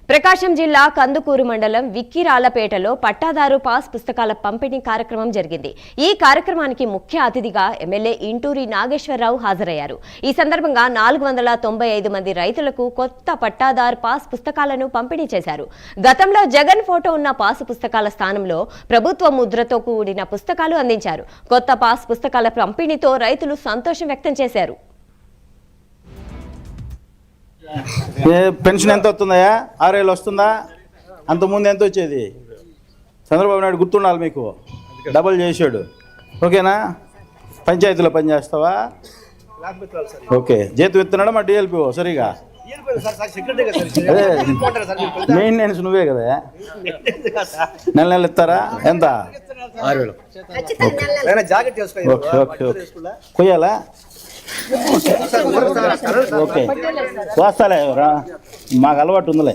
ప్రకాశం జిల్లా కందుకూరు మండలం విక్కిరాలపేటలో పట్టాదారు పాస్ పుస్తకాల పంపిణీ కార్యక్రమం జరిగింది. ఈ కార్యక్రమానికి ముఖ్య అతిథిగా ఎమ్మెల్యే ఇంటూరి నాగేశ్వరరావు హాజరయ్యారు. ఈ సందర్భంగా 495 మంది రైతులకు కొత్త పట్టాదారు పాస్ పుస్తకాలను పంపిణీ చేశారు. గతంలో జగన్ ఫోటో ఉన్న పాస్ పుస్తకాల స్థానంలో ప్రభుత్వ ముద్రతో కూడిన పుస్తకాలు అందించారు. కొత్త పాస్ పుస్తకాల పంపిణీతో రైతులు సంతోషం వ్యక్తం చేశారు. పెన్షన్ ఎంత వస్తుందయా? 6,000 వస్తుందా? అంతకుముందు ఎంత వచ్చేది? చంద్రబాబు నాయుడు గుర్తుండాలి మీకు, డబుల్ చేశాడు. ఓకేనా? పంచాయతీలో పని చేస్తావా? ఓకే. జీతం ఇస్తున్నాడా మా డిఎల్పిఓ సరిగా? అదే మెయింటెనెన్స్ నువ్వే కదా. నెల నెల ఇస్తారా? ఎంత? 6,000. Okay okay okay. కొయ్యాలా? ఓకే, వస్తాలే, మాకు అలవాటు ఉందిలే.